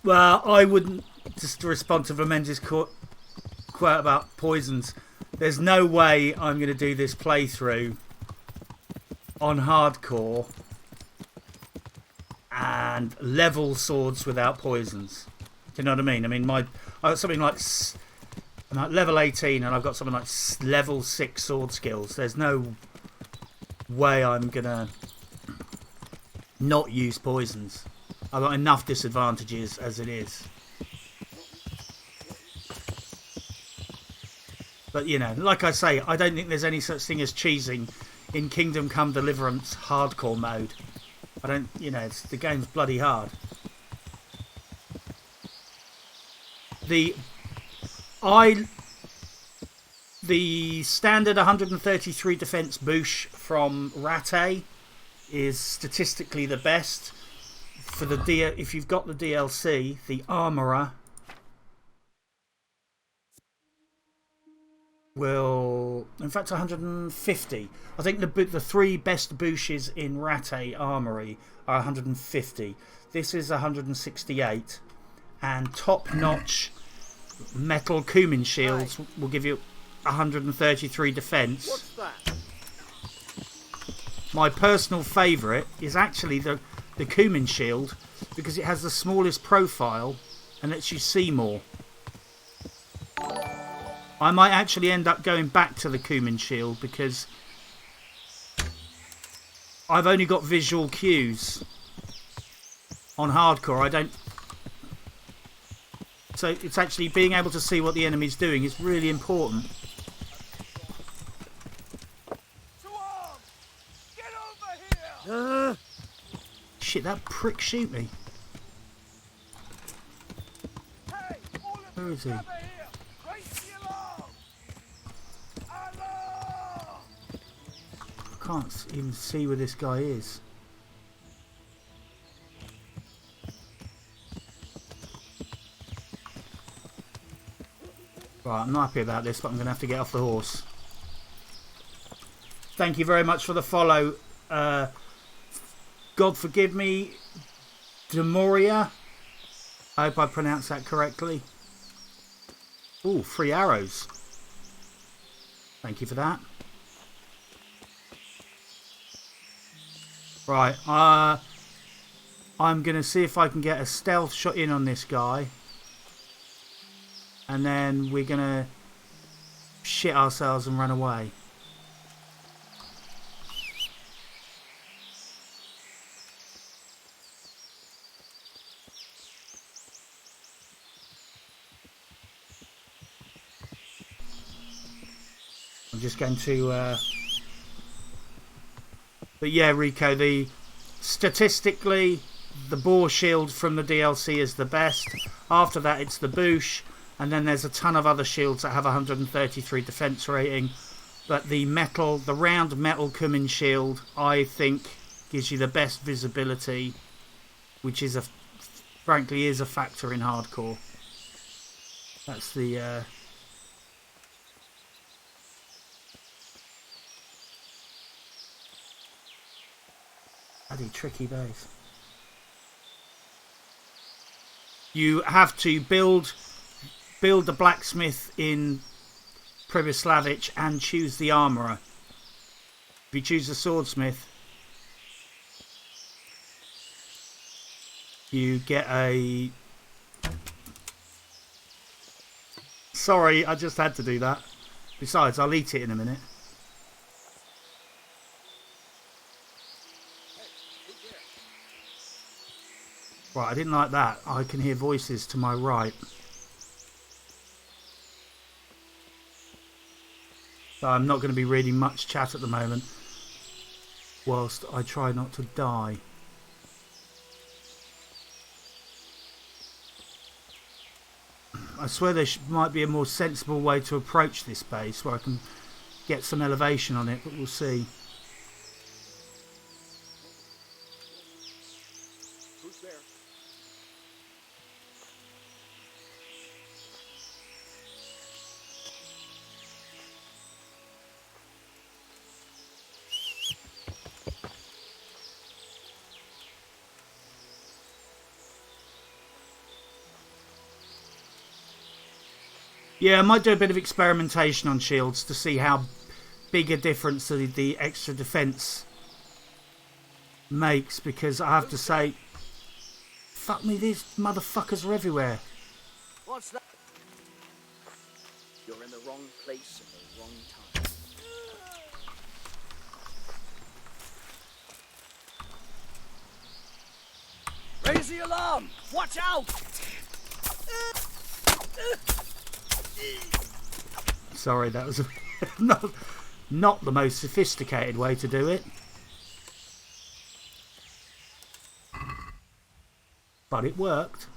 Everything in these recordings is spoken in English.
Well, I wouldn't, just to respond to Vermenge's quote about poisons. There's no way I'm going to do this playthrough on hardcore and level swords without poisons. Do you know what I mean? I mean, I've got something like, I'm at level 18 and I've got something like level 6 sword skills. There's no way I'm going to not use poisons. I've got enough disadvantages as it is. But, you know, like I say, I don't think there's any such thing as cheesing in Kingdom Come Deliverance hardcore mode. I don't, you know, the game's bloody hard. The standard 133 defense boosh from Rattay is statistically the best. For the if you've got the DLC, the Armourer will, in fact, 150. I think the three best booshes in Rattay Armory are 150. This is 168, and top-notch metal Cumin shields will give you 133 defense. What's that? My personal favourite is actually the Cumin shield because it has the smallest profile and lets you see more. I might actually end up going back to the Cumin shield because I've only got visual cues on hardcore. I don't. So it's actually being able to see what the enemy's doing is really important. To arms! Get over here! Shit, that prick shoot me. Hey, all of Where you, is he? gather here! Raise the alarm! Alarm! I can't even see where this guy is. Right, I'm not happy about this, but I'm going to have to get off the horse. Thank you very much for the follow. God forgive me, Demoria. I hope I pronounced that correctly. Ooh, 3 arrows. Thank you for that. Right, I'm going to see if I can get a stealth shot in on this guy. And then we're going to shit ourselves and run away. I'm just going to... But yeah, Rico, statistically, the boar shield from the DLC is the best. After that, it's the boosh. And then there's a ton of other shields that have 133 defense rating. But the round metal Cumin shield, I think, gives you the best visibility, which is frankly is a factor in hardcore. That's the bloody tricky base. You have to build the blacksmith in Pribyslavich and choose the armourer. If you choose the swordsmith, you get a... Sorry, I just had to do that. Besides, I'll eat it in a minute. Right, I didn't like that. I can hear voices to my right. So I'm not going to be reading much chat at the moment whilst I try not to die. I swear there might be a more sensible way to approach this base where I can get some elevation on it, but we'll see. Who's there? Yeah, I might do a bit of experimentation on shields to see how big a difference the extra defense makes, because I have to say, fuck me, these motherfuckers are everywhere. What's that? You're in the wrong place at the wrong time. Raise the alarm! Watch out! Sorry, that was not the most sophisticated way to do it. But it worked.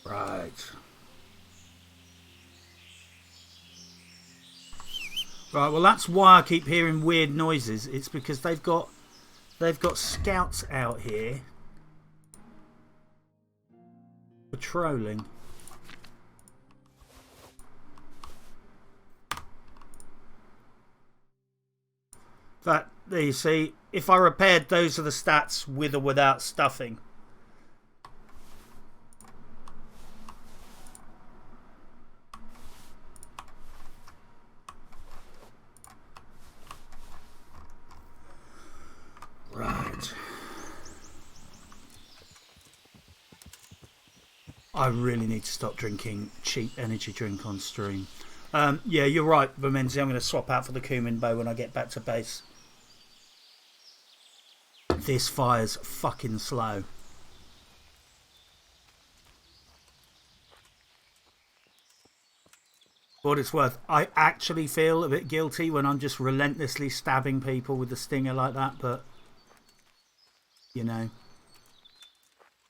Right. Right, well that's why I keep hearing weird noises. It's because they've got scouts out here patrolling. But there you see, if I repaired, those are the stats with or without stuffing. Right. I really need to stop drinking cheap energy drink on stream. Yeah, you're right, Bermenzi. I'm going to swap out for the Kumin bow when I get back to base. This fire's fucking slow. For what it's worth, I actually feel a bit guilty when I'm just relentlessly stabbing people with the stinger like that, but, you know,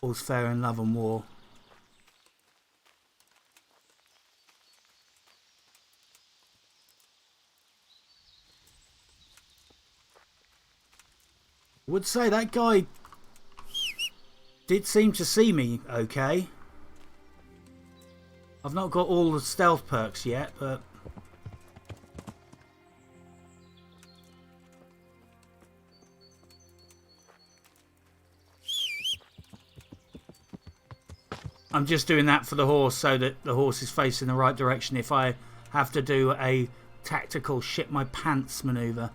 all's fair in love and war. I would say that guy did seem to see me okay. I've not got all the stealth perks yet, but I'm just doing that for the horse so that the horse is facing the right direction if I have to do a tactical shit my pants maneuver.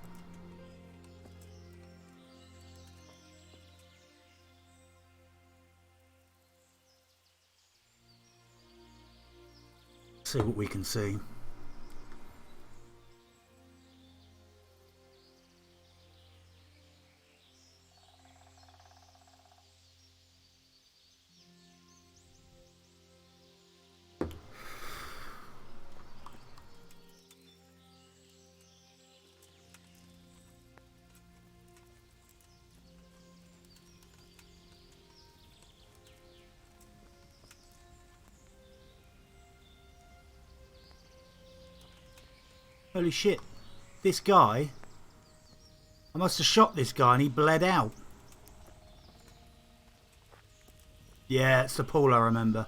See what we can see. Holy shit, this guy, I must have shot this guy and he bled out. Yeah, it's the pool I remember.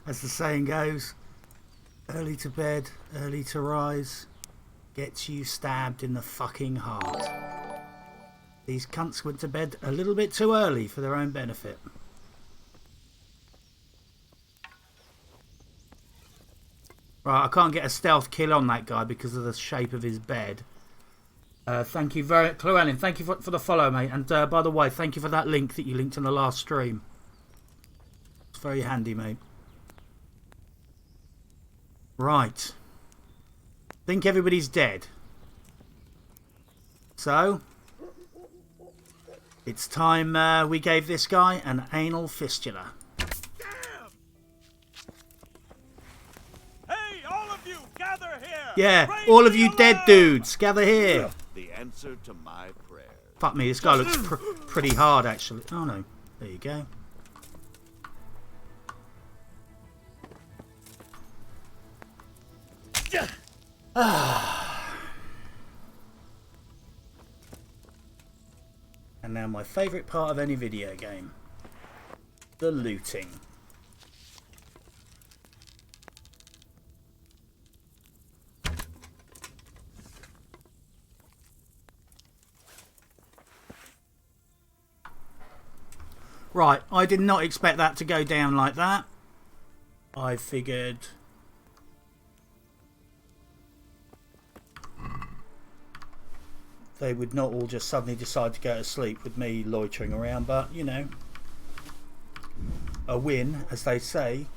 As the saying goes, early to bed, early to rise, gets you stabbed in the fucking heart. These cunts went to bed a little bit too early for their own benefit. Right, I can't get a stealth kill on that guy because of the shape of his bed. Thank you very much, Llewellyn. Thank you for the follow, mate. And by the way, thank you for that link that you linked in the last stream. It's very handy, mate. Right. Think everybody's dead. So, it's time we gave this guy an anal fistula. Yeah, all of you dead dudes, gather here. The answer to my prayer. Fuck me, this guy looks pretty hard, actually. Oh no, there you go. And now my favourite part of any video game. The looting. Right, I did not expect that to go down like that. I figured they would not all just suddenly decide to go to sleep with me loitering around, but you know, a win, as they say,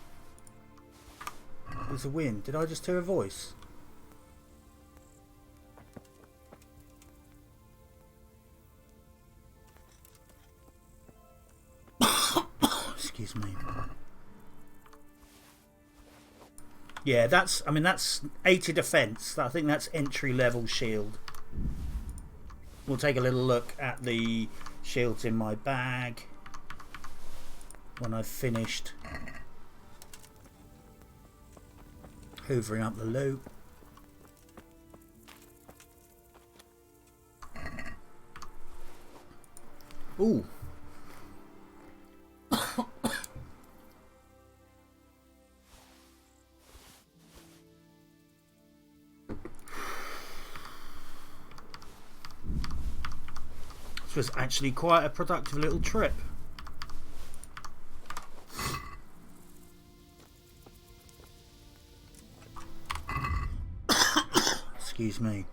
is a win. Did I just hear a voice? Excuse me. Yeah, that's 80 defense. I think that's entry level shield. We'll take a little look at the shields in my bag when I've finished hoovering up the loot. Ooh. This was actually quite a productive little trip. Excuse me.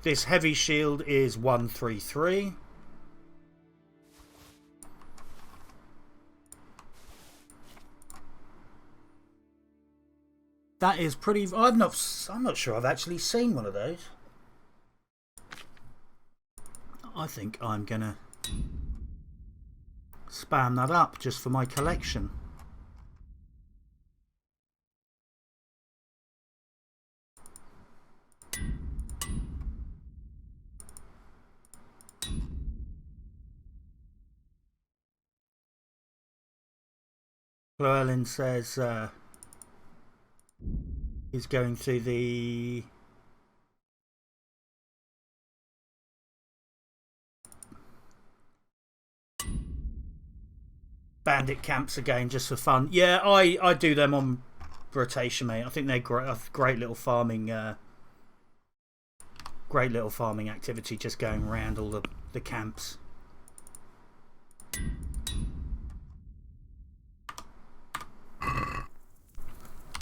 This heavy shield is 133. That is pretty. I'm not sure I've actually seen one of those. I think I'm gonna spam that up just for my collection. Llewellyn says he's going to the bandit camps again just for fun. Yeah, I do them on rotation, mate. I think they're great little farming activity, just going around all the camps.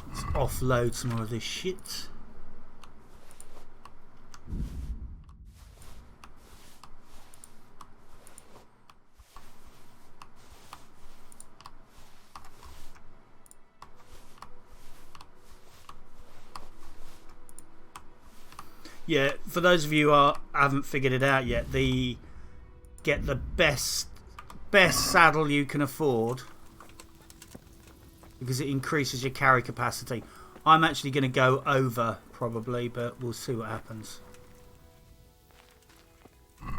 Let's offload some more of this shit. Yeah, for those of you who haven't figured it out yet, get the best saddle you can afford because it increases your carry capacity. I'm actually going to go over probably, but we'll see what happens. There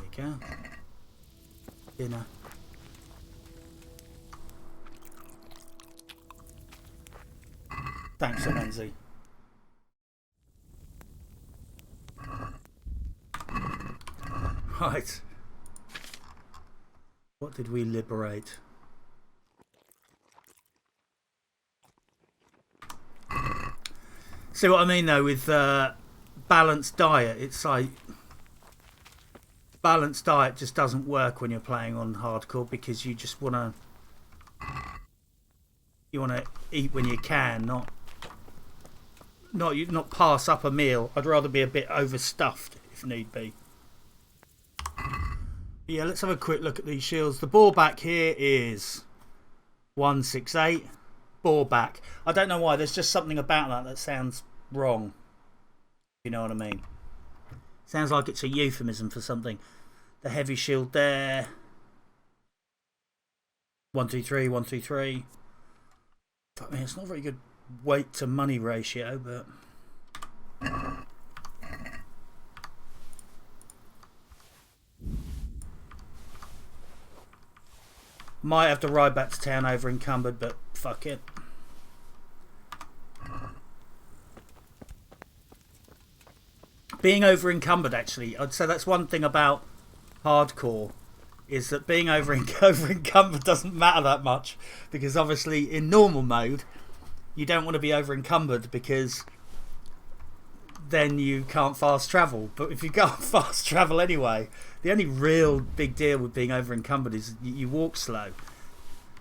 you go. Dinner. Thanks, Lindsay. Right. What did we liberate? See what I mean though with balanced diet? It's like balanced diet just doesn't work when you're playing on hardcore because you just want to eat when you can, not pass up a meal. I'd rather be a bit overstuffed if need be. Yeah, let's have a quick look at these shields. The bore back here is 168. Bore back. I don't know why. There's just something about that sounds wrong. You know what I mean? Sounds like it's a euphemism for something. The heavy shield there. 123, 123. I mean, it's not a very good weight to money ratio, but might have to ride back to town over encumbered, but fuck it. Being over encumbered, actually, I'd say that's one thing about hardcore, is that being over encumbered doesn't matter that much, because obviously in normal mode you don't want to be over encumbered because then you can't fast travel. But if you can't fast travel anyway, the only real big deal with being over encumbered is you walk slow,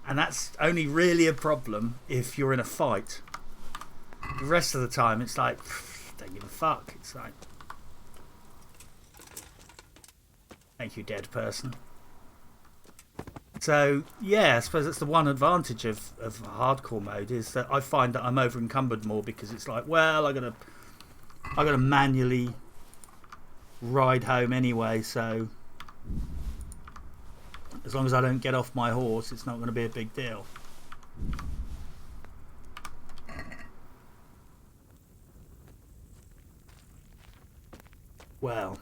and that's only really a problem if you're in a fight. The rest of the time it's like, don't give a fuck. It's like, thank you, dead person. So yeah, I suppose that's the one advantage of hardcore mode, is that I find that I'm over encumbered more, because it's like, well, I gotta manually ride home anyway, so as long as I don't get off my horse, it's not going to be a big deal. Well,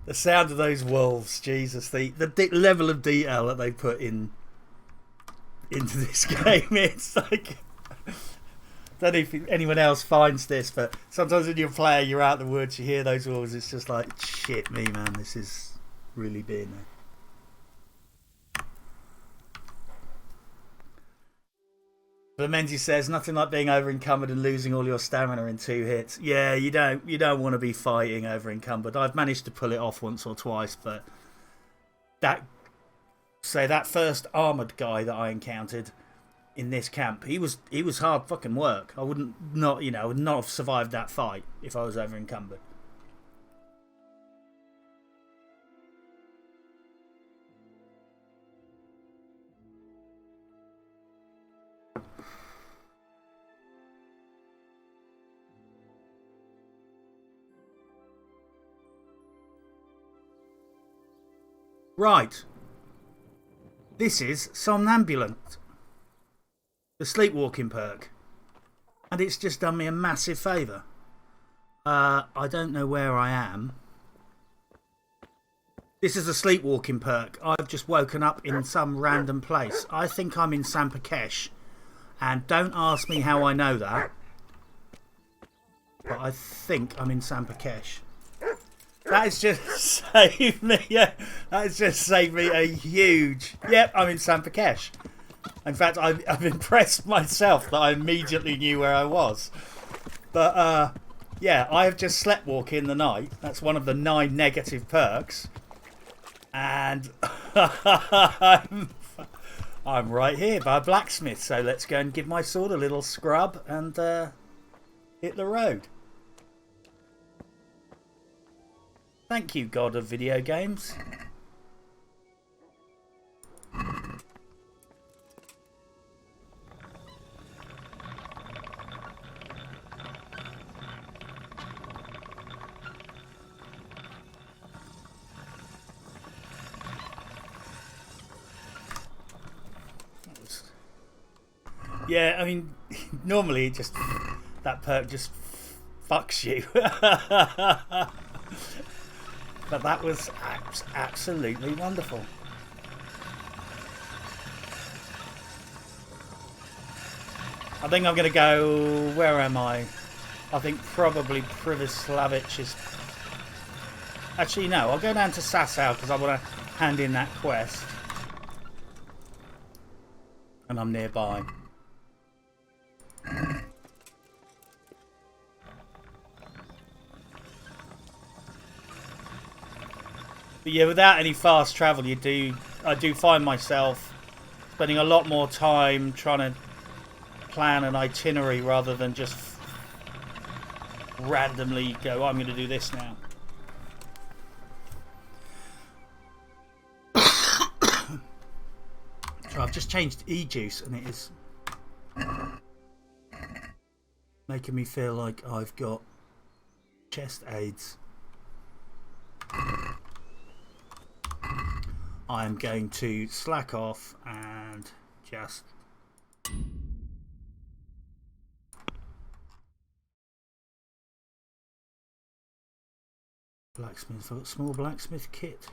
the sound of those wolves, Jesus, the level of detail that they put into this game, it's like, I don't know if anyone else finds this, but sometimes when you're playing, you're out in the woods, you hear those wolves, it's just like, shit me, man, this is really being there. But Menzies says, nothing like being over encumbered and losing all your stamina in 2 hits. Yeah, you don't want to be fighting over encumbered. I've managed to pull it off once or twice, but that first armoured guy that I encountered in this camp, he was hard fucking work. I would not have survived that fight if I was over encumbered. Right, this is Somnambulant, the Sleepwalking perk, and it's just done me a massive favour. I don't know where I am. This is a Sleepwalking perk. I've just woken up in some random place. I think I'm in Sampakesh, and don't ask me how I know that, but I think I'm in Sampakesh. That has just saved me. Yeah, that has just saved me a huge. Yep, I'm in Sampakesh. In fact, I've impressed myself that I immediately knew where I was. But yeah, I have just sleepwalked in the night. That's one of the 9 negative perks, and I'm right here by a blacksmith. So let's go and give my sword a little scrub and hit the road. Thank you, God of video games. Yeah, I mean, normally that perk just fucks you. But that was absolutely wonderful. I think I'm going to go... Where am I? I think probably Privislavich is... Actually, no. I'll go down to Sasau because I want to hand in that quest. And I'm nearby. But yeah, without any fast travel, I do find myself spending a lot more time trying to plan an itinerary rather than just randomly go, oh, I'm going to do this now. So I've just changed e-juice and it is making me feel like I've got chest aids. I'm going to slack off and just blacksmith. I've got a small blacksmith kit.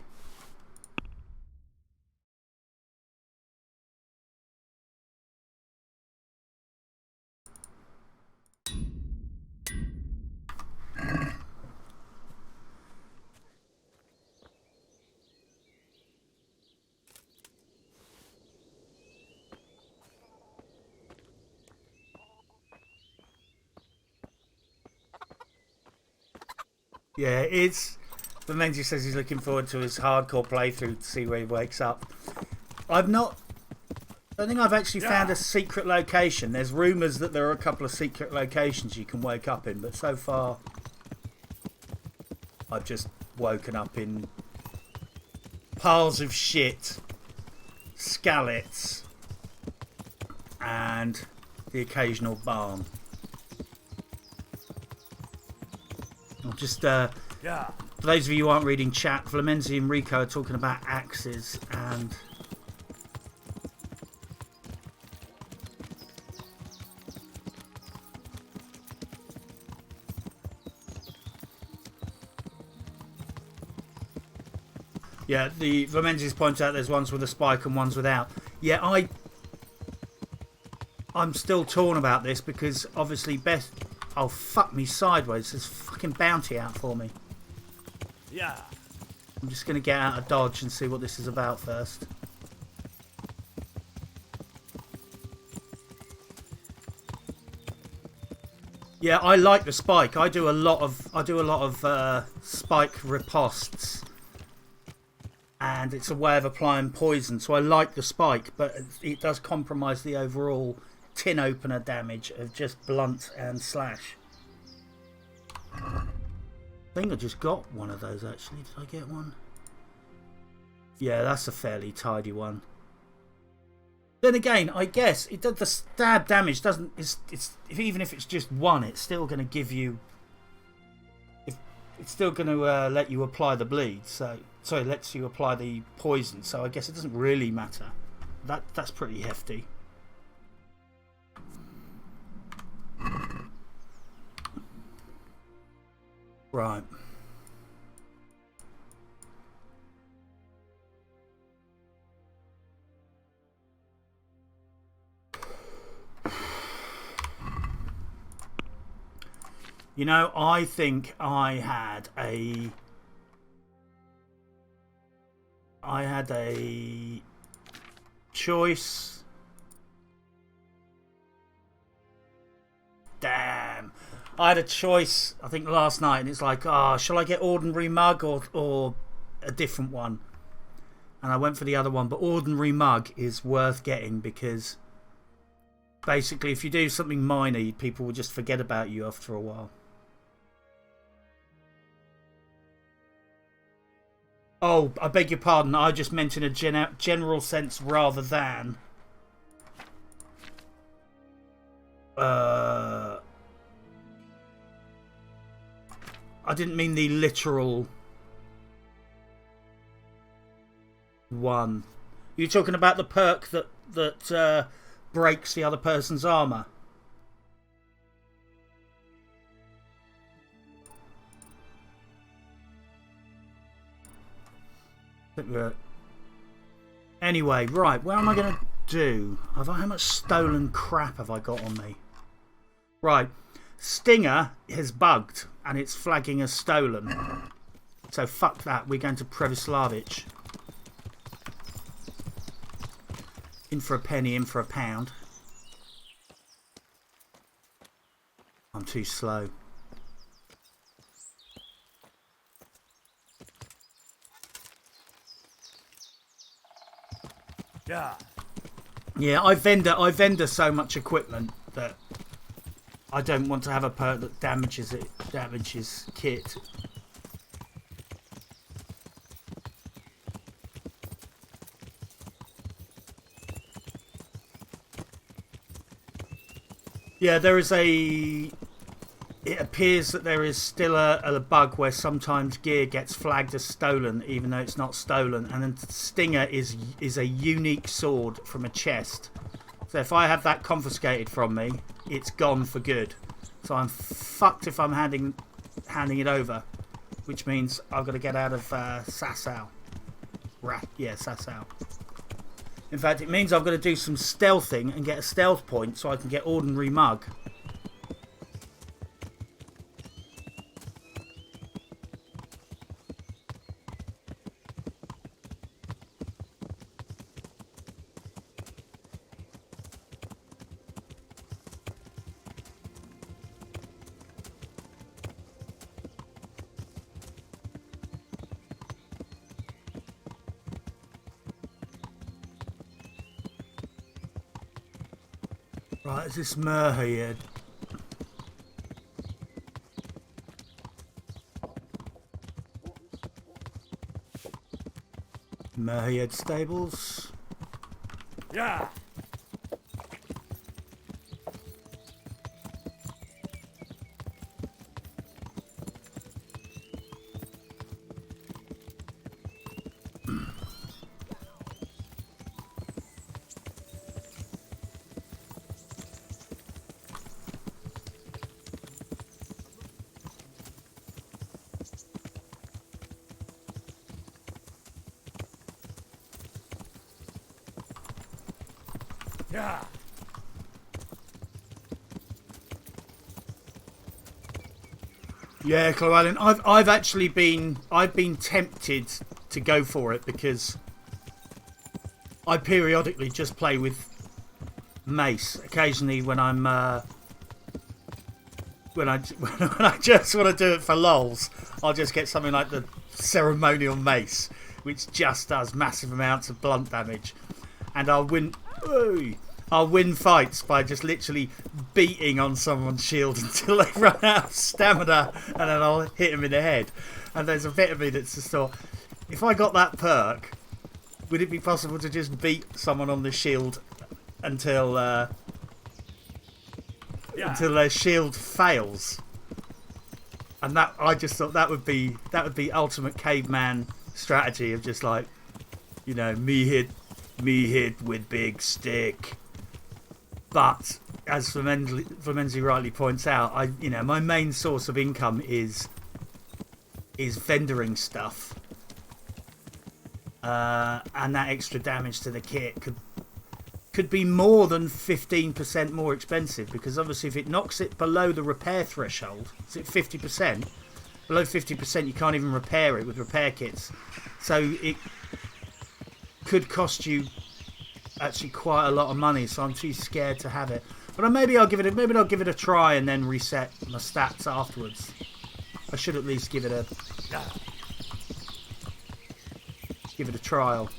Yeah, it's... Momenzi says he's looking forward to his hardcore playthrough to see where he wakes up. I don't think I've actually found a secret location. There's rumours that there are a couple of secret locations you can wake up in, but so far I've just woken up in piles of shit, scallets, and the occasional barn. I'll just, for those of you who aren't reading chat, Flamenzi and Rico are talking about axes and... Yeah, the Flamenzi's points out there's ones with a spike and ones without. Yeah, I'm still torn about this because obviously Beth... Oh, fuck me sideways. There's fucking bounty out for me. Yeah. I'm just going to get out of Dodge and see what this is about first. Yeah, I like the spike. I do a lot of spike ripostes. And it's a way of applying poison. So I like the spike, but it does compromise the overall tin opener damage of just blunt and slash. I think I just got one of those actually. Did I get one? Yeah, that's a fairly tidy one. Then again, I guess it does, the stab damage doesn't. Even if it's just one, it's still going to give you. It's still going to let you apply the bleed. So sorry, lets you apply the poison. So I guess it doesn't really matter. That's pretty hefty. Right. You know, I think I had a choice. Damn. I had a choice, I think, last night, and it's like, oh, shall I get ordinary mug or a different one? And I went for the other one, but ordinary mug is worth getting because basically if you do something minor, people will just forget about you after a while. Oh, I beg your pardon, I just meant in a general sense rather than... I didn't mean the literal one. You're talking about the perk that breaks the other person's armor. Anyway, right, where am I going to do. How much stolen crap have I got on me? Right. Stinger has bugged and it's flagging as stolen. So fuck that. We're going to Previslavich. In for a penny, in for a pound. I'm too slow. Yeah. Yeah, I vendor so much equipment that I don't want to have a perk that damages kit. Yeah, there is a... It appears that there is still a bug where sometimes gear gets flagged as stolen even though it's not stolen, and then Stinger is a unique sword from a chest. So if I have that confiscated from me, it's gone for good. So I'm fucked if I'm handing it over, which means I've got to get out of Sasau. Yeah, Sasau. In fact, it means I've got to do some stealthing and get a stealth point so I can get ordinary mug. Right, is this Merha here? Merhead stables. Yeah. Yeah. Yeah, Llewellyn, I've actually been tempted to go for it because I periodically just play with mace. Occasionally, when I'm when I just want to do it for lols, I'll just get something like the ceremonial mace, which just does massive amounts of blunt damage, and I'll win fights by just literally beating on someone's shield until they run out of stamina, and then I'll hit them in the head. And there's a bit of me that's just thought, if I got that perk, would it be possible to just beat someone on the shield until their shield fails? And that, I just thought that would be ultimate caveman strategy of just like, you know, me hit with big stick. But as Vermenzi rightly points out, my main source of income is vendoring stuff, and that extra damage to the kit could be more than 15% more expensive, because obviously if it knocks it below the repair threshold, is it 50%? Below 50% you can't even repair it with repair kits, so it could cost you actually quite a lot of money. So I'm too scared to have it, but maybe I'll give it a try and then reset my stats afterwards. I should at least give it a trial.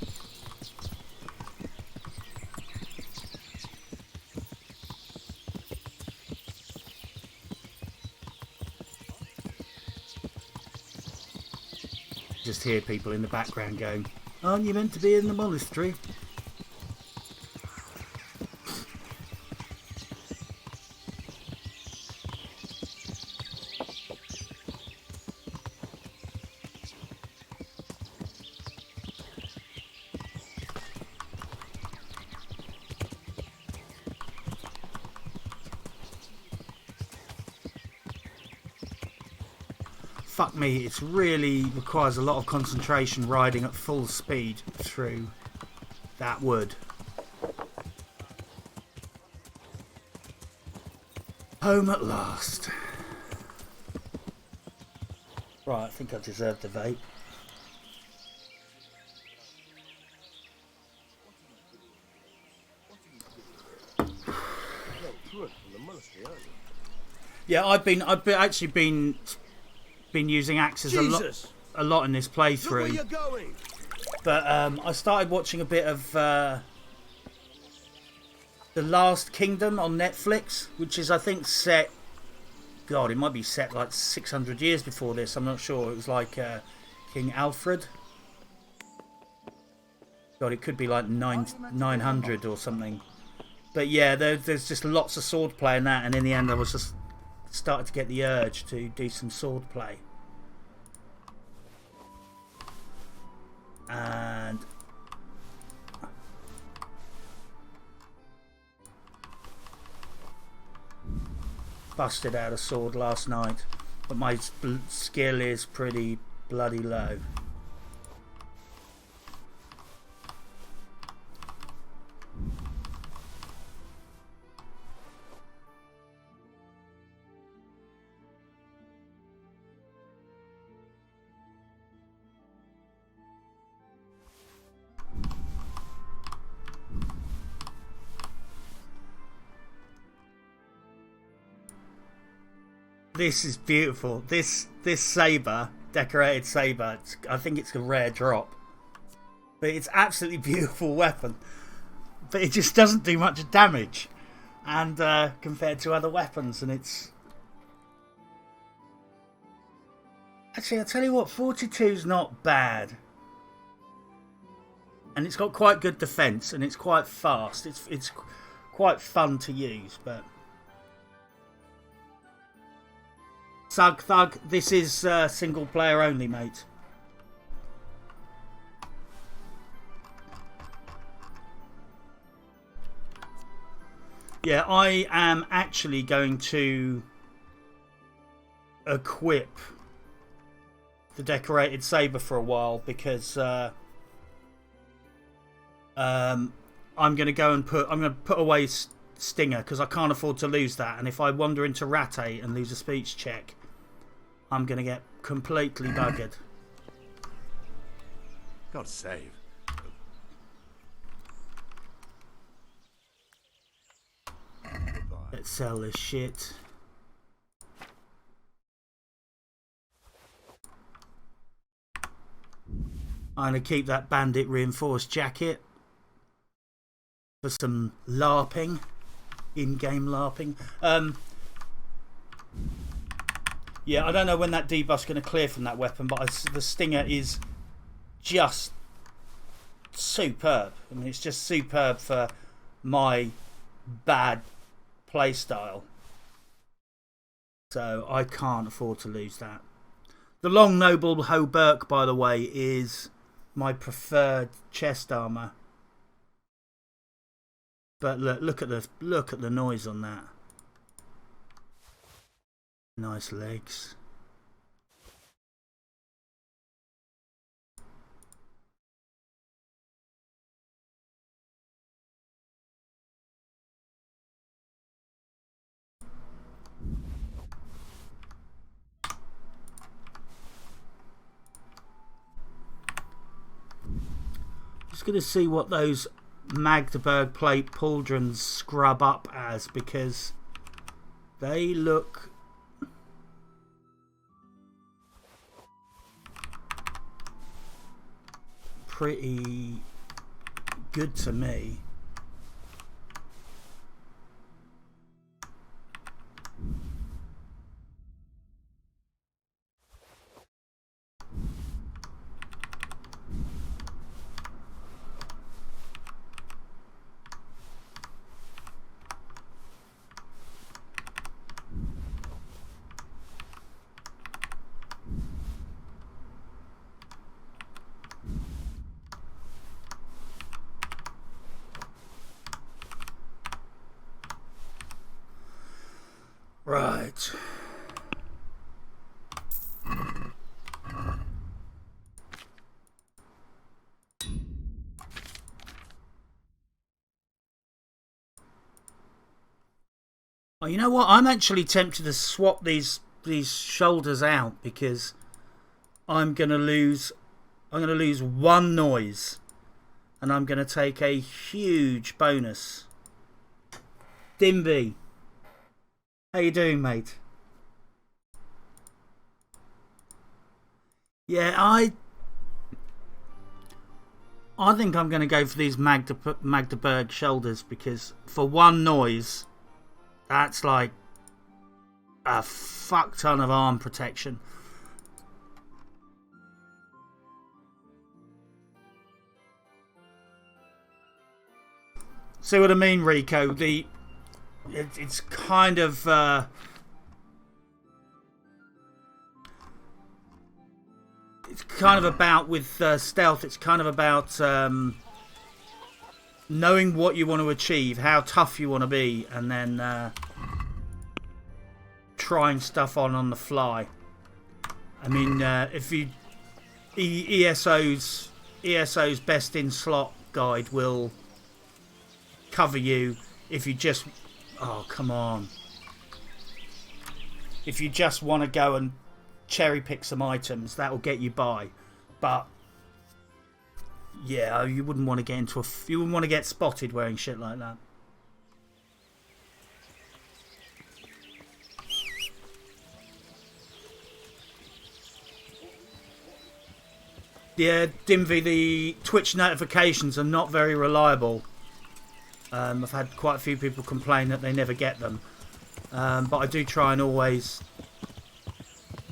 Just hear people in the background going, "Aren't you meant to be in the monastery?" Fuck me, it really requires a lot of concentration riding at full speed through that wood. Home at last. Right, I think I deserve the vape. Yeah, I've actually been using axes a lot in this playthrough. But I started watching a bit of The Last Kingdom on Netflix, which is I think set. God, it might be set like 600 years before this. I'm not sure. It was like King Alfred. God, it could be like 900 or something. But yeah, there's just lots of sword play in that, and in the end I was just started to get the urge to do some sword play. And busted out a sword last night, but my skill is pretty bloody low. This is beautiful. This saber, decorated saber, I think it's a rare drop. But it's absolutely beautiful weapon. But it just doesn't do much damage. And compared to other weapons, and it's... Actually, I'll tell you what, 42's not bad. And it's got quite good defense, and it's quite fast. It's quite fun to use, but... Thug, this is single player only, mate. Yeah, I am actually going to equip the decorated saber for a while because I'm going to go and put away Stinger because I can't afford to lose that, and if I wander into Ratte and lose a speech check, I'm going to get completely buggered. God save. Let's sell this shit. I'm going to keep that bandit reinforced jacket for some LARPing, in-game LARPing. Yeah, I don't know when that debuff's going to clear from that weapon, but the Stinger is just superb. I mean, it's just superb for my bad playstyle. So I can't afford to lose that. The Long Noble Hauberk, by the way, is my preferred chest armor. But look at the noise on that. Nice legs. Just going to see what those Magdeburg plate pauldrons scrub up as, because they look pretty good to me. Right. Oh, you know what? I'm actually tempted to swap these shoulders out because I'm gonna lose one noise, and I'm gonna take a huge bonus. Dimby, how you doing, mate? Yeah, I think I'm going to go for these Magdeburg shoulders because for one noise, that's like a fuck ton of arm protection. See what I mean, Rico? It's kind of it's kind of about with stealth. It's kind of about knowing what you want to achieve, how tough you want to be, and then trying stuff on the fly. I mean, if you ESO's best in slot guide will cover you if you just come on. If you just want to go and cherry pick some items, that will get you by, but yeah, you wouldn't want to get into you wouldn't want to get spotted wearing shit like that. Yeah, Dimvy, the Twitch notifications are not very reliable. I've had quite a few people complain that they never get them, but I do try and always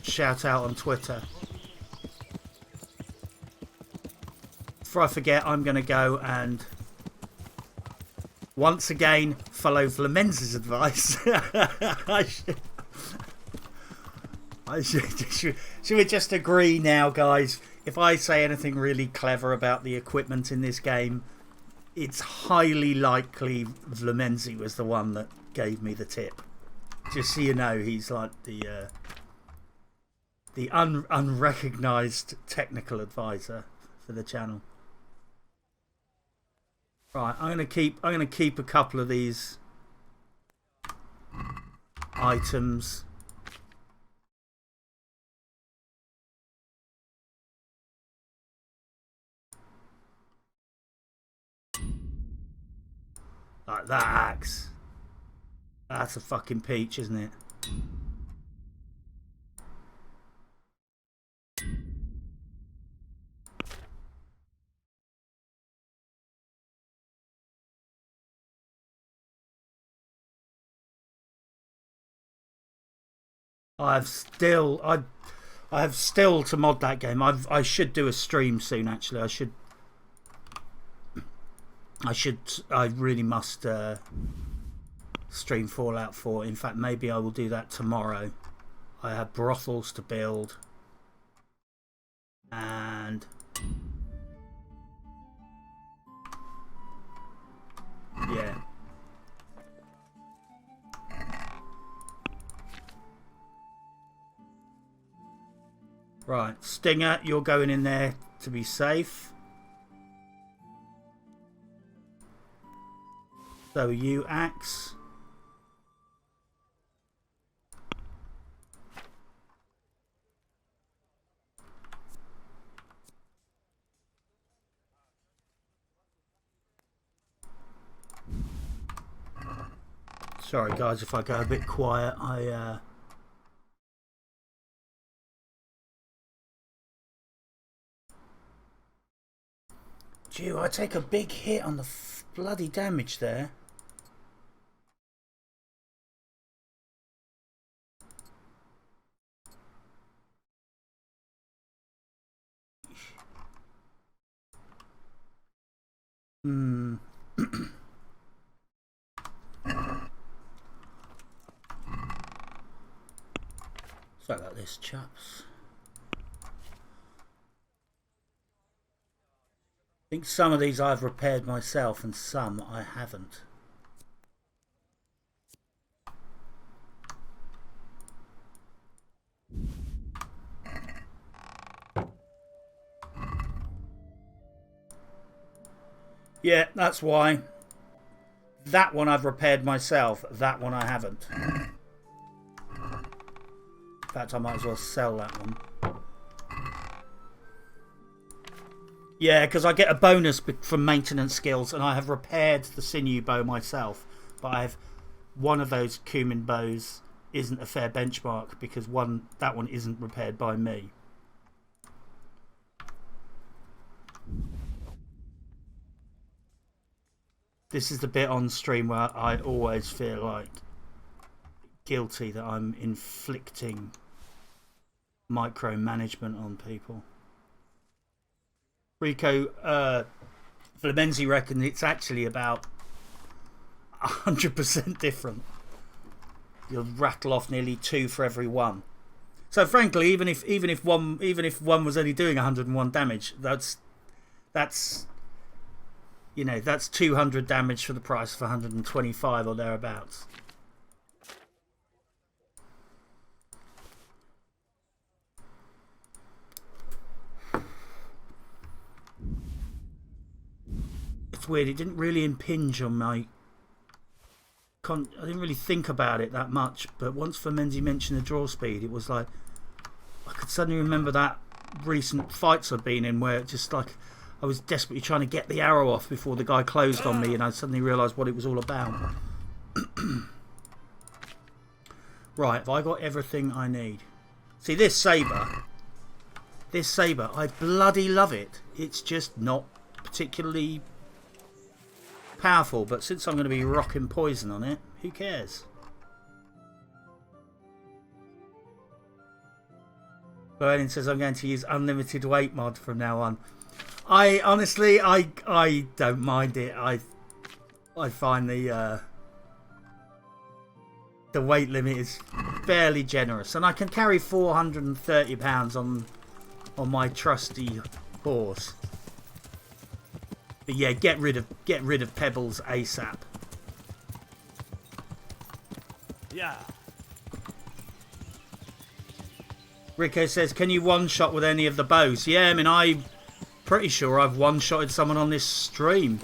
shout out on Twitter. Before I forget, I'm going to go and once again follow Vlamenz's advice. Should we just agree now, guys? If I say anything really clever about the equipment in this game, it's highly likely Vlamenzi was the one that gave me the tip. Just so you know, he's like the unrecognised technical advisor for the channel. Right, I'm gonna keep a couple of these items. Like that axe. That's a fucking peach, isn't it? I have still to mod that game. I should do a stream soon. Actually, I really must stream Fallout 4. In fact, maybe I will do that tomorrow. I have brothels to build, and yeah. Right, Stinger, you're going in there to be safe. So you, Axe. Sorry guys if I go a bit quiet. Gee, I take a big hit on the bloody damage there. Sorry about this, chaps. I think some of these I've repaired myself and some I haven't. Yeah, that's why. That one I've repaired myself. That one I haven't. In fact, I might as well sell that one. Yeah, because I get a bonus from maintenance skills, and I have repaired the sinew bow myself. But I have one of those cumin bows isn't a fair benchmark because that one isn't repaired by me. This is the bit on stream where I always feel like guilty that I'm inflicting micromanagement on people. Rico Flemenzi reckons it's actually about 100% different. You'll rattle off nearly 2 for every 1. So frankly, even if one was only doing 101 damage, that's 200 damage for the price of 125 or thereabouts. It's weird. It didn't really impinge on my. I didn't really think about it that much, but once Fermenzi mentioned the draw speed, it was like I could suddenly remember that recent fights I've been in where it just like I was desperately trying to get the arrow off before the guy closed on me, and I suddenly realised what it was all about. Right, have I got everything I need? See, this saber, I bloody love it. It's just not particularly powerful, but since I'm going to be rocking poison on it, who cares? Berlin says I'm going to use unlimited weight mod from now on. I honestly, I don't mind it. I find the weight limit is fairly generous, and I can carry 430 pounds on my trusty horse. But yeah, get rid of Pebbles ASAP. Yeah. Rico says, can you one-shot with any of the bows? Yeah, I mean, I'm pretty sure I've one-shotted someone on this stream.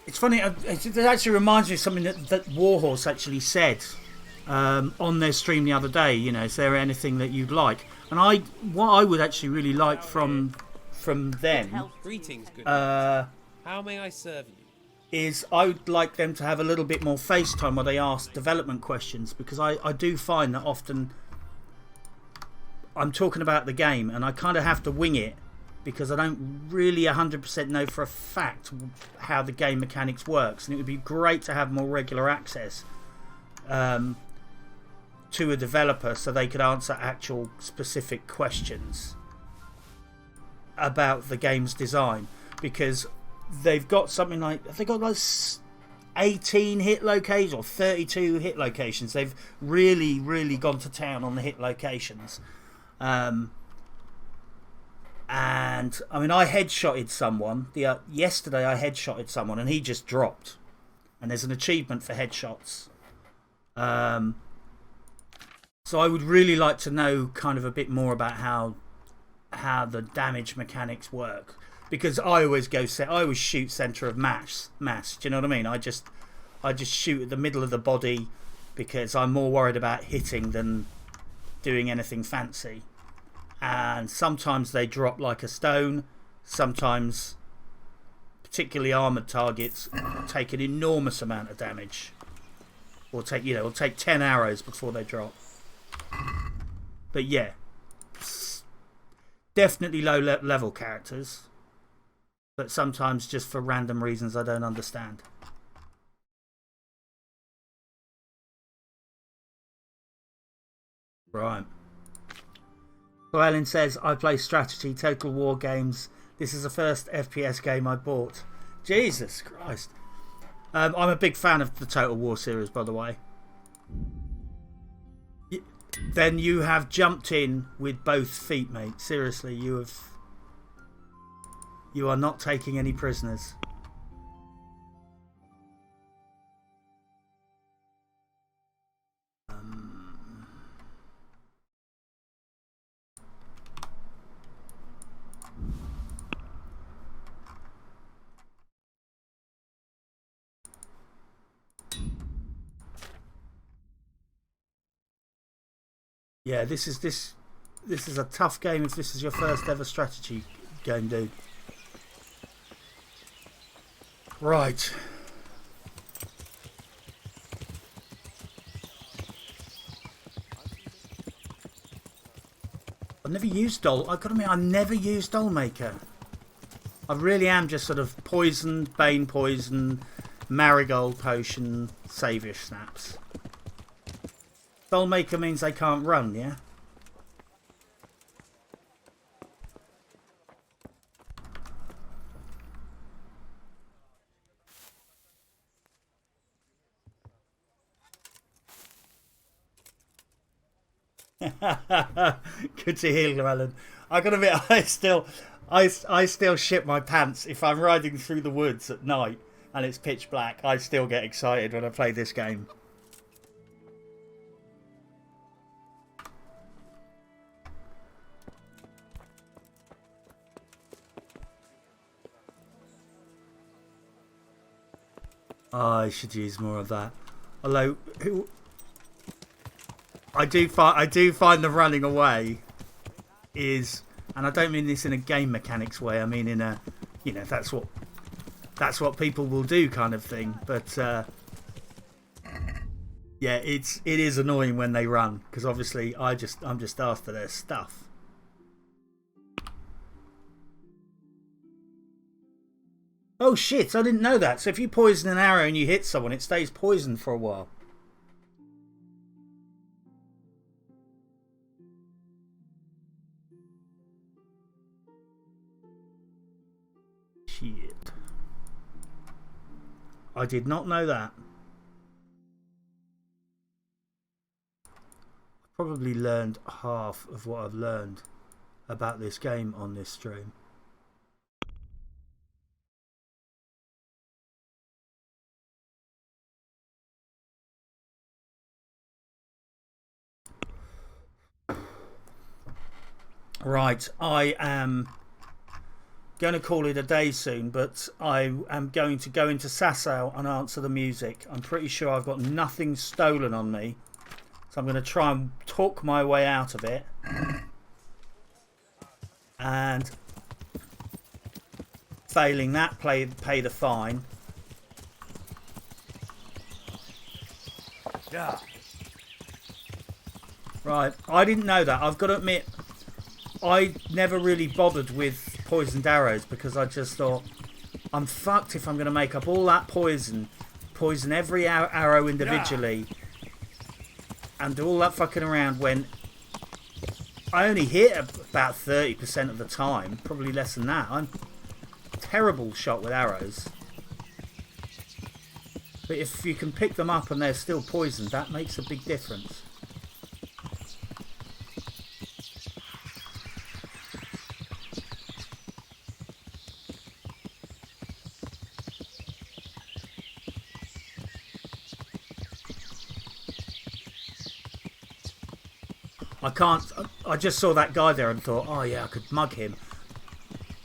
It's funny, it actually reminds me of something that Warhorse actually said on their stream the other day. You know, is there anything that you'd like? And what I would actually really like from them, Greetings, good how may I serve you? Is I would like them to have a little bit more face time where they ask development questions, because I do find that often I'm talking about the game and I kind of have to wing it because I don't really 100% know for a fact how the game mechanics works, and it would be great to have more regular access to a developer so they could answer actual specific questions about the game's design, because they've got something like 18 hit locations or 32 hit locations. They've really gone to town on the hit locations. And I mean, I headshotted someone yesterday. I headshotted someone and he just dropped, and there's an achievement for headshots. So I would really like to know kind of a bit more about how the damage mechanics work, because I always shoot center of mass. Do you know what I mean? I just shoot at the middle of the body because I'm more worried about hitting than doing anything fancy. And sometimes they drop like a stone. Sometimes, particularly armored targets, take an enormous amount of damage, or take 10 arrows before they drop. But yeah, definitely low level characters, but sometimes just for random reasons I don't understand. Right. Ellen says, I play strategy, Total War games. This is the first FPS game I bought. Jesus Christ. I'm a big fan of the Total War series, by the way. Then you have jumped in with both feet, mate. Seriously, you are not taking any prisoners. Yeah, this is a tough game if this is your first ever strategy game, dude. Right. I've never used Doll. I've got to admit, I've never used Doll Maker. I really am just sort of poison, Bane poison, Marigold potion, Saviour snaps. Doll Maker means they can't run, yeah? Good to hear, Llewellyn. I gotta admit, I still shit my pants if I'm riding through the woods at night and it's pitch black. I still get excited when I play this game. Oh, I should use more of that. Although, I do find the running away is, and I don't mean this in a game mechanics way. I mean in a, you know, that's what people will do kind of thing. But yeah, it is annoying when they run because obviously I'm just after their stuff. Oh shit! I didn't know that. So if you poison an arrow and you hit someone, it stays poisoned for a while. Shit. I did not know that. I probably learned half of what I've learned about this game on this stream. Right, I am going to call it a day soon, but I am going to go into Sasau and answer the music. I'm pretty sure I've got nothing stolen on me, so I'm going to try and talk my way out of it. And failing that, pay the fine. Yeah. Right, I didn't know that. I've got to admit, I never really bothered with poisoned arrows because I just thought, I'm fucked if I'm going to make up all that poison every arrow individually, and do all that fucking around when I only hit about 30% of the time, probably less than that. I'm a terrible shot with arrows. But if you can pick them up and they're still poisoned, that makes a big difference. I just saw that guy there and thought, oh yeah, I could mug him.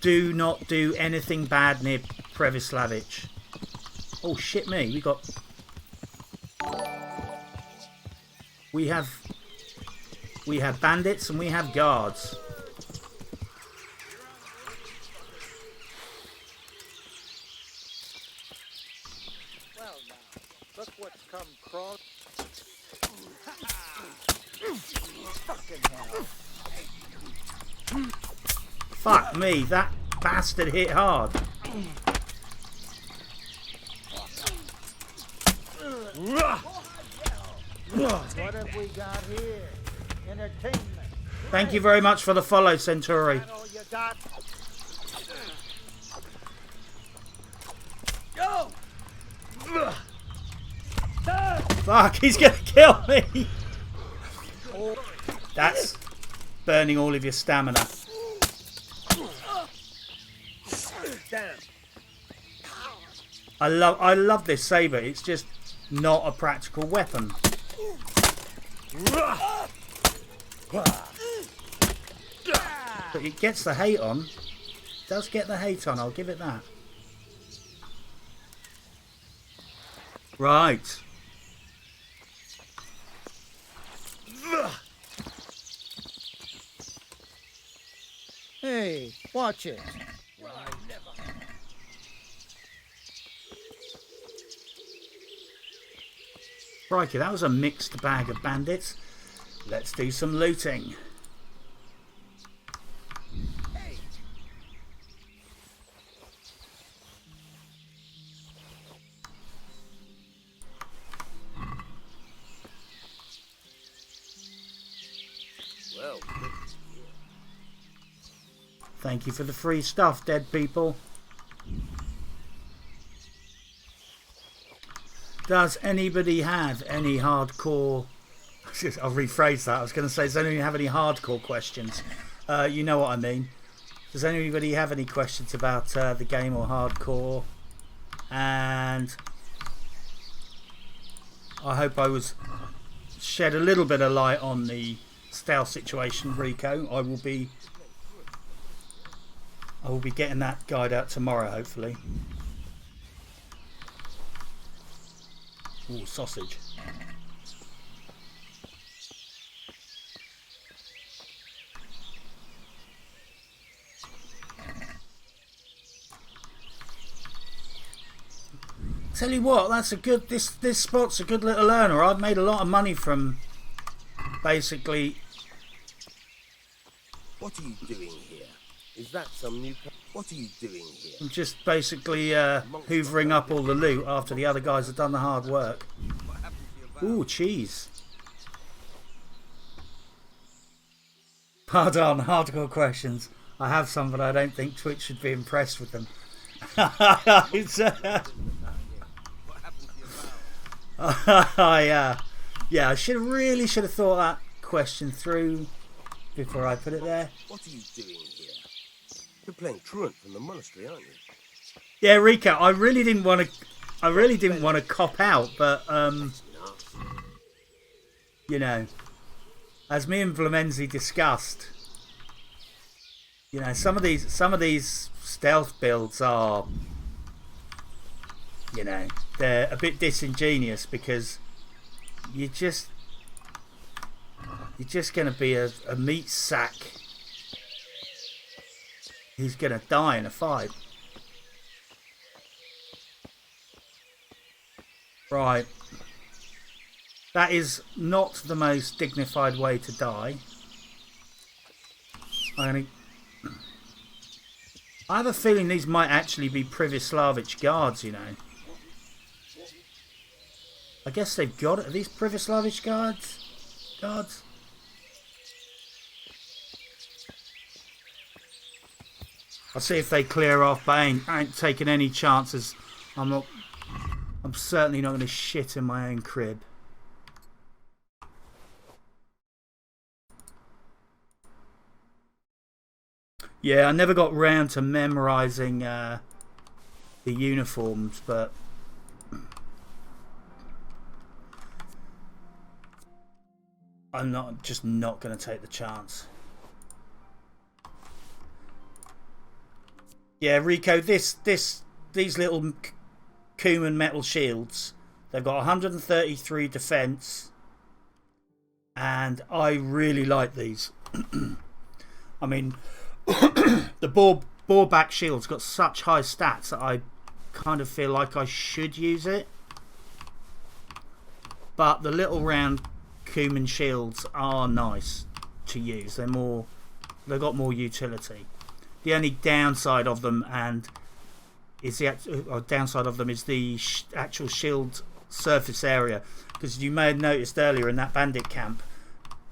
Do not do anything bad near Previslavich. Oh shit me, we have bandits and we have guards. Well now, look what's come crawling. Fucking hell. Fuck me, that bastard hit hard. What have we got here? Entertainment. Thank you very much for the follow, Centauri. That all you got? Fuck, he's gonna kill me. That's burning all of your stamina. I love this saber. It's just not a practical weapon. But it gets the hate on. It does get the hate on, I'll give it that. Right. Hey, watch it. Crikey, that was a mixed bag of bandits. Let's do some looting. Well, Thank you for the free stuff, dead people. Does anybody have any hardcore... I'll rephrase that. I was going to say, does anybody have any hardcore questions? You know what I mean. Does anybody have any questions about the game or hardcore? And I hope I was shed a little bit of light on the stealth situation, Rico. I will be getting that guide out tomorrow, hopefully. Ooh, sausage. Tell you what, that's a good. This spot's a good little earner. I've made a lot of money from basically. What are you doing here? Is that some new... What are you doing here? I'm just basically hoovering up all the loot after the other guys have done the hard work. Ooh, cheese. Pardon, hardcore questions. I have some, but I don't think Twitch should be impressed with them. Yeah, I really should have thought that question through before I put it there. What are you doing here? You're playing truant from the monastery, aren't you? Yeah, Rico, I really didn't want to cop out, but you know, as me and Vlemenzi discussed, you know, some of these stealth builds are, you know, they're a bit disingenuous because you're just going to be a meat sack who's going to die in a fight. Right. That is not the most dignified way to die. I have a feeling these might actually be Privoslavich guards, you know. I guess they've got it. Are these Privoslavich guards? I'll see if they clear off, but I ain't taking any chances. I'm certainly not going to shit in my own crib. Yeah, I never got round to memorising the uniforms, but I'm just not going to take the chance. Yeah, Rico, these little Kuman metal shields, they've got 133 defense, and I really like these. I mean, the boar back shield's got such high stats that I kind of feel like I should use it. But the little round Kuman shields are nice to use. They've got more utility. The only downside of them is the actual shield surface area, because you may have noticed earlier in that bandit camp,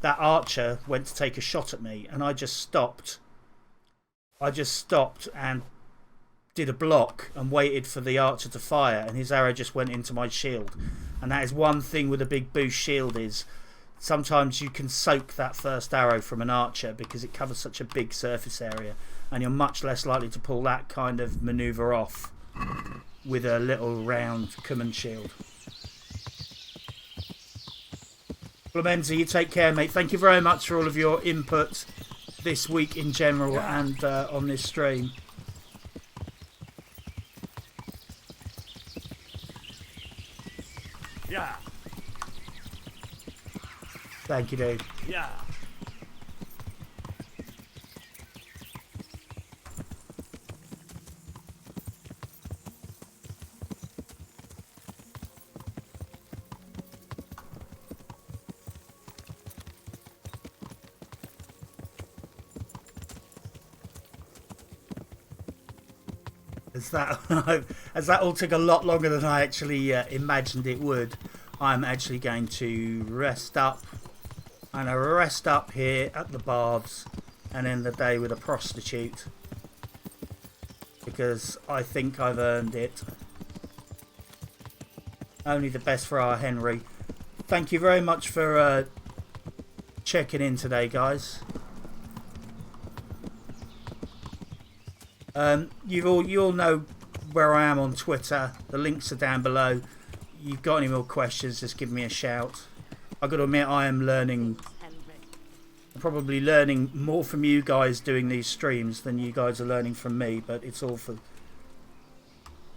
that archer went to take a shot at me, and I just stopped and did a block and waited for the archer to fire, and his arrow just went into my shield. And that is one thing with a big boost shield, is sometimes you can soak that first arrow from an archer because it covers such a big surface area, and you're much less likely to pull that kind of manoeuvre off with a little round Kuman shield. Clemenza, you take care, mate. Thank you very much for all of your input this week in general and on this stream. Yeah. Thank you, dude. Yeah. As that, as that all took a lot longer than I actually imagined it would, I'm actually going to rest up. I'm going to rest up here at the baths and end the day with a prostitute. Because I think I've earned it. Only the best for our Henry. Thank you very much for checking in today, guys. You all know where I am on Twitter. The links are down below. You've got any more questions, just give me a shout. I've got to admit, I am learning. I'm probably learning more from you guys doing these streams than you guys are learning from me, but it's all for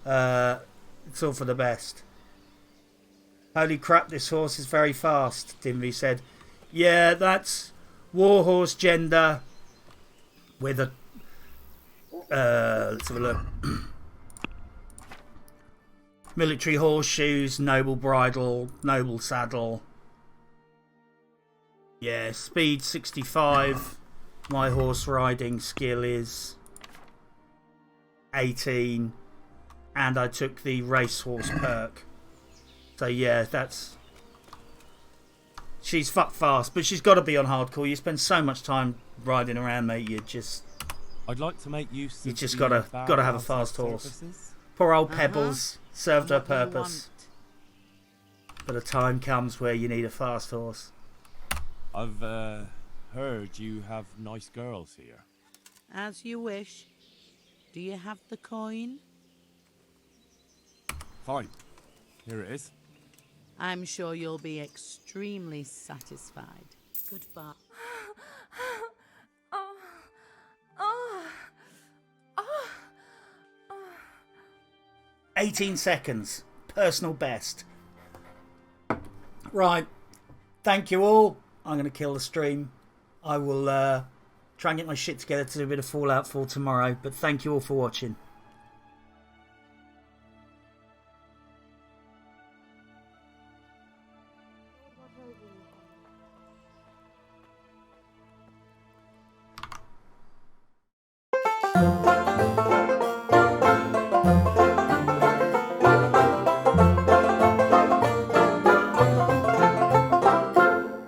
the best. Holy crap, this horse is very fast, Dimby said. Yeah, that's Warhorse gender with a let's have a look. Military horseshoes, noble bridle, noble saddle. Yeah, speed 65. My horse riding skill is 18. And I took the racehorse perk. So yeah, that's... She's fuck fast, but she's got to be on hardcore. You spend so much time riding around, mate. You just... I'd like to make use You of just the gotta have a fast horse. surfaces. Poor old Pebbles served her purpose. But a time comes where you need a fast horse. I've heard you have nice girls here. As you wish. Do you have the coin? Fine. Here it is. I'm sure you'll be extremely satisfied. Goodbye. 18 seconds. Personal best. Right. Thank you all. I'm going to kill the stream. I will try and get my shit together to do a bit of Fallout 4 tomorrow. But thank you all for watching.